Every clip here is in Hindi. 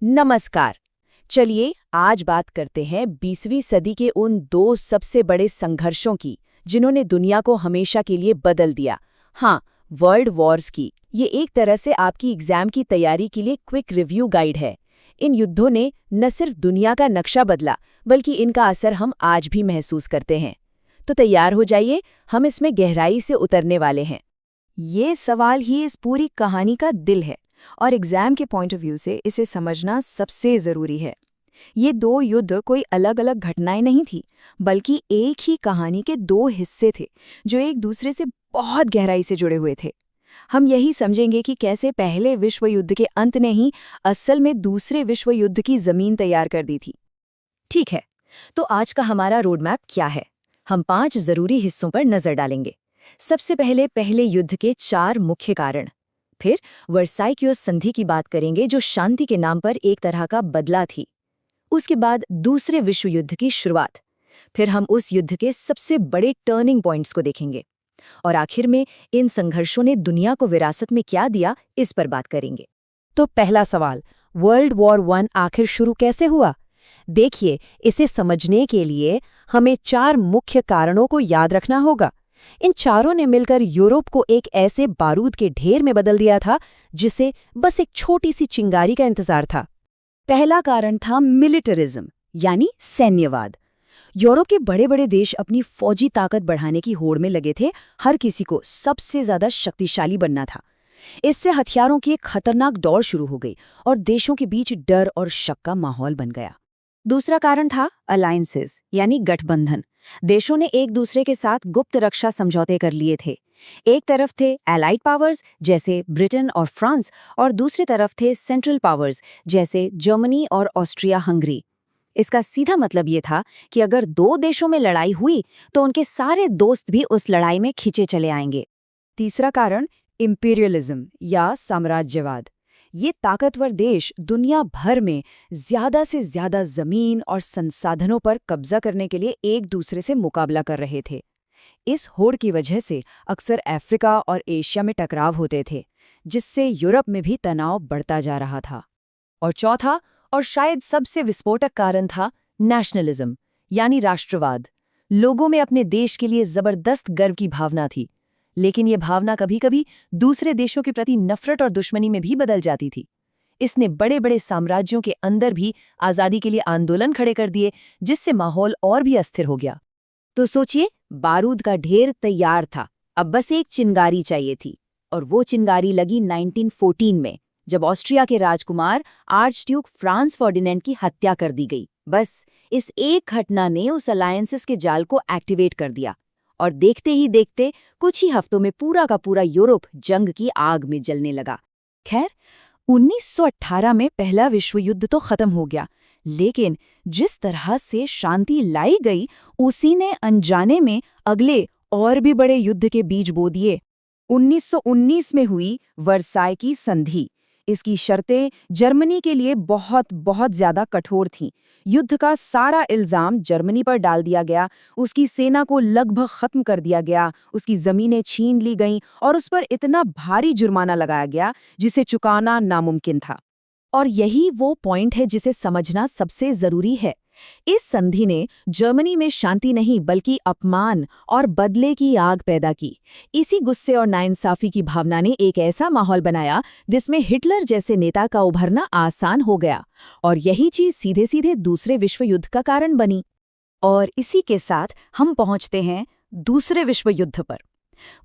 नमस्कार। चलिए आज बात करते हैं 20वीं सदी के उन दो सबसे बड़े संघर्षों की जिन्होंने दुनिया को हमेशा के लिए बदल दिया। हाँ, वर्ल्ड वॉर्स की। ये एक तरह से आपकी एग्जाम की तैयारी के लिए क्विक रिव्यू गाइड है। इन युद्धों ने न सिर्फ दुनिया का नक्शा बदला, बल्कि इनका असर हम आज भी महसूस करते हैं। तो तैयार हो जाइए, हम इसमें गहराई से उतरने वाले हैं। ये सवाल ही इस पूरी कहानी का दिल है और एग्जाम के पॉइंट ऑफ व्यू से इसे समझना सबसे ज़रूरी है। ये दो युद्ध कोई अलग अलग घटनाएं नहीं थी, बल्कि एक ही कहानी के दो हिस्से थे जो एक दूसरे से बहुत गहराई से जुड़े हुए थे। हम यही समझेंगे कि कैसे पहले विश्व युद्ध के अंत ने ही असल में दूसरे विश्व युद्ध की ज़मीन तैयार कर दी थी। ठीक है, तो आज का हमारा रोड मैप क्या है? हम 5 ज़रूरी हिस्सों पर नज़र डालेंगे। सबसे पहले युद्ध के 4 मुख्य कारण। फिर वर्साइकियोस संधि की बात करेंगे जो शांति के नाम पर एक तरह का बदला थी। उसके बाद दूसरे विश्व युद्ध की शुरुआत। फिर हम उस युद्ध के सबसे बड़े टर्निंग पॉइंट्स को देखेंगे। और आखिर में इन संघर्षों ने दुनिया को विरासत में क्या दिया, इस पर बात करेंगे। तो पहला सवाल, वर्ल्ड वॉर 1 आखिर शुरू कैसे हुआ? देखिए, इसे समझने के लिए हमें 4 मुख्य कारणों को याद रखना होगा। इन चारों ने मिलकर यूरोप को एक ऐसे बारूद के ढेर में बदल दिया था जिसे बस एक छोटी सी चिंगारी का इंतजार था। पहला कारण था मिलिटरिज्म, यानी सैन्यवाद। यूरोप के बड़े बड़े देश अपनी फौजी ताकत बढ़ाने की होड़ में लगे थे। हर किसी को सबसे ज्यादा शक्तिशाली बनना था। इससे हथियारों की एक खतरनाक दौड़ शुरू हो गई और देशों के बीच डर और शक का माहौल बन गया। दूसरा कारण था अलायंसेस, यानी गठबंधन। देशों ने एक दूसरे के साथ गुप्त रक्षा समझौते कर लिए थे। एक तरफ थे एलाइड पावर्स जैसे ब्रिटेन और फ्रांस, और दूसरी तरफ थे सेंट्रल पावर्स जैसे जर्मनी और ऑस्ट्रिया हंगरी। इसका सीधा मतलब ये था कि अगर दो देशों में लड़ाई हुई तो उनके सारे दोस्त भी उस लड़ाई में खींचे चले आएंगे। तीसरा कारण इंपीरियलिज्म या साम्राज्यवाद। ये ताकतवर देश दुनिया भर में ज्यादा से ज्यादा जमीन और संसाधनों पर कब्जा करने के लिए एक दूसरे से मुकाबला कर रहे थे। इस होड़ की वजह से अक्सर अफ्रीका और एशिया में टकराव होते थे, जिससे यूरोप में भी तनाव बढ़ता जा रहा था। और चौथा और शायद सबसे विस्फोटक कारण था नेशनलिज्म, यानी राष्ट्रवाद। लोगों में अपने देश के लिए जबरदस्त गर्व की भावना थी, लेकिन ये भावना कभी-कभी दूसरे देशों के प्रति नफरत और दुश्मनी में भी बदल जाती थी। इसने बड़े बड़े साम्राज्यों के अंदर भी आज़ादी के लिए आंदोलन खड़े कर दिए, जिससे माहौल और भी अस्थिर हो गया। तो सोचिए, बारूद का ढेर तैयार था, अब बस एक चिंगारी चाहिए थी। और वो चिंगारी लगी 1914 में, जब ऑस्ट्रिया के राजकुमार आर्चड्यूक फ्रांस फर्डिनेंड की हत्या कर दी गई। बस इस एक घटना ने उस अलायंसेस के जाल को एक्टिवेट कर दिया, और देखते ही देखते कुछ ही हफ्तों में पूरा का पूरा यूरोप जंग की आग में जलने लगा। खैर, 1918 में पहला विश्व युद्ध तो खत्म हो गया, लेकिन जिस तरह से शांति लाई गई, उसी ने अनजाने में अगले और भी बड़े युद्ध के बीज बो दिए। 1919 में हुई वर्साई की संधि। इसकी शर्तें जर्मनी के लिए बहुत बहुत ज्यादा कठोर थीं। युद्ध का सारा इल्जाम जर्मनी पर डाल दिया गया, उसकी सेना को लगभग खत्म कर दिया गया, उसकी जमीनें छीन ली गईं और उस पर इतना भारी जुर्माना लगाया गया जिसे चुकाना नामुमकिन था। और यही वो पॉइंट है जिसे समझना सबसे जरूरी है। इस संधि ने जर्मनी में शांति नहीं बल्कि अपमान और बदले की आग पैदा की। इसी गुस्से और नाइंसाफी की भावना ने एक ऐसा माहौल बनाया जिसमें हिटलर जैसे नेता का उभरना आसान हो गया, और यही चीज सीधे सीधे दूसरे विश्व युद्ध का कारण बनी। और इसी के साथ हम पहुंचते हैं दूसरे विश्व युद्ध पर।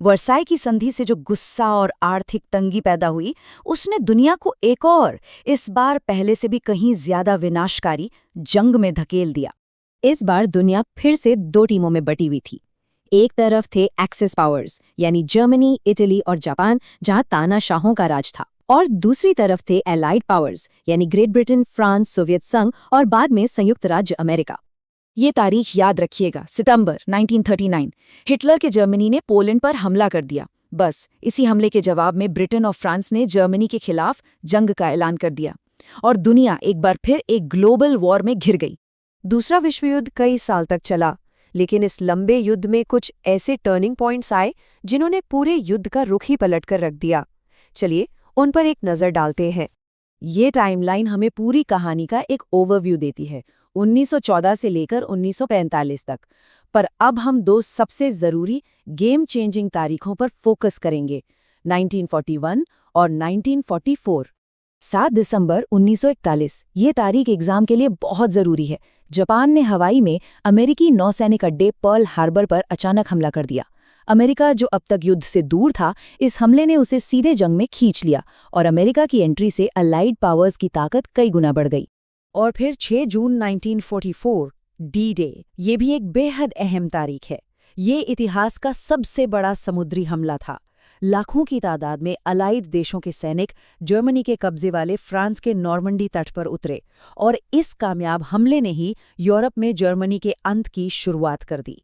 वर्साई की संधि से जो गुस्सा और आर्थिक तंगी पैदा हुई, उसने दुनिया को एक और, इस बार पहले से भी कहीं ज्यादा विनाशकारी जंग में धकेल दिया। इस बार दुनिया फिर से 2 टीमों में बटी हुई थी। एक तरफ थे एक्सेस पावर्स, यानी जर्मनी, इटली और जापान, जहां तानाशाहों का राज था, और दूसरी तरफ थे एलाइड पावर्स, यानी ग्रेट ब्रिटेन, फ्रांस, सोवियत संघ और बाद में संयुक्त राज्य अमेरिका। ये तारीख याद रखिएगा, सितंबर 1939। हिटलर के जर्मनी ने पोलैंड पर हमला कर दिया। बस इसी हमले के जवाब में ब्रिटेन और फ्रांस ने जर्मनी के खिलाफ जंग का ऐलान कर दिया, और दुनिया एक बार फिर एक ग्लोबल वॉर में घिर गई। दूसरा विश्व युद्ध कई साल तक चला, लेकिन इस लंबे युद्ध में कुछ ऐसे टर्निंग पॉइंट्स आए जिन्होंने पूरे युद्ध का रुख ही पलट कर रख दिया। चलिए उन पर एक नज़र डालते हैं। ये टाइमलाइन हमें पूरी कहानी का एक ओवरव्यू देती है, 1914 से लेकर 1945 तक। पर अब हम दो सबसे ज़रूरी गेम चेंजिंग तारीखों पर फोकस करेंगे, 1941 और 1944। 7 दिसंबर 1941 ये तारीख एग्जाम के लिए बहुत ज़रूरी है। जापान ने हवाई में अमेरिकी नौसैनिक अड्डे पर्ल हार्बर पर अचानक हमला कर दिया। अमेरिका, जो अब तक युद्ध से दूर था, इस हमले ने उसे सीधे जंग में खींच लिया और अमेरिका की एंट्री से अलाइड पावर्स की ताकत कई गुना बढ़ गई। और फिर 6 जून 1944, डी डे, ये भी एक बेहद अहम तारीख है। ये इतिहास का सबसे बड़ा समुद्री हमला था। लाखों की तादाद में अलाइड देशों के सैनिक जर्मनी के कब्जे वाले फ्रांस के नॉर्मंडी तट पर उतरे और इस कामयाब हमले ने ही यूरोप में जर्मनी के अंत की शुरुआत कर दी।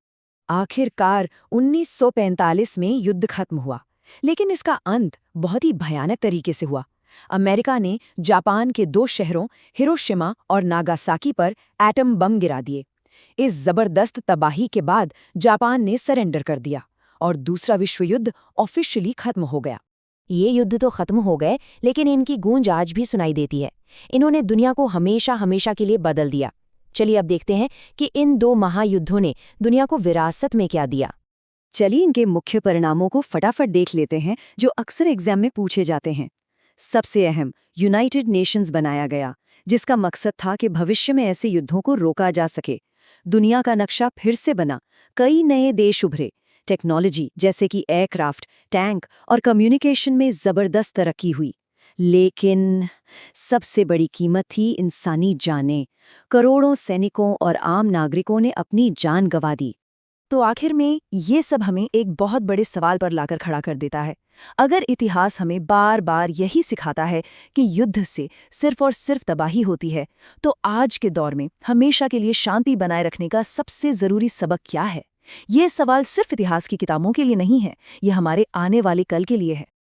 आखिरकार 1945 में युद्ध खत्म हुआ, लेकिन इसका अंत बहुत ही भयानक तरीके से हुआ। अमेरिका ने जापान के 2 शहरों हिरोशिमा और नागासाकी पर एटम बम गिरा दिए। इस जबरदस्त तबाही के बाद जापान ने सरेंडर कर दिया और दूसरा विश्व युद्ध ऑफिशियली खत्म हो गया। ये युद्ध तो खत्म हो गए, लेकिन इनकी गूंज आज भी सुनाई देती है। इन्होंने दुनिया को हमेशा हमेशा के लिए बदल दिया। चलिए अब देखते हैं कि इन 2 महायुद्धों ने दुनिया को विरासत में क्या दिया। चलिए इनके मुख्य परिणामों को फटाफट देख लेते हैं, जो अक्सर एग्जाम में पूछे जाते हैं। सबसे अहम, यूनाइटेड नेशंस बनाया गया, जिसका मकसद था कि भविष्य में ऐसे युद्धों को रोका जा सके। दुनिया का नक्शा फिर से बना, कई नए देश उभरे। टेक्नोलॉजी जैसे कि एयरक्राफ्ट, टैंक और कम्युनिकेशन में जबरदस्त तरक्की हुई। लेकिन सबसे बड़ी कीमत थी इंसानी जानें। करोड़ों सैनिकों और आम नागरिकों ने अपनी जान गंवा दी। तो आखिर में ये सब हमें एक बहुत बड़े सवाल पर लाकर खड़ा कर देता है। अगर इतिहास हमें बार बार यही सिखाता है कि युद्ध से सिर्फ और सिर्फ तबाही होती है, तो आज के दौर में हमेशा के लिए शांति बनाए रखने का सबसे ज़रूरी सबक क्या है? ये सवाल सिर्फ इतिहास की किताबों के लिए नहीं है, ये हमारे आने वाले कल के लिए है।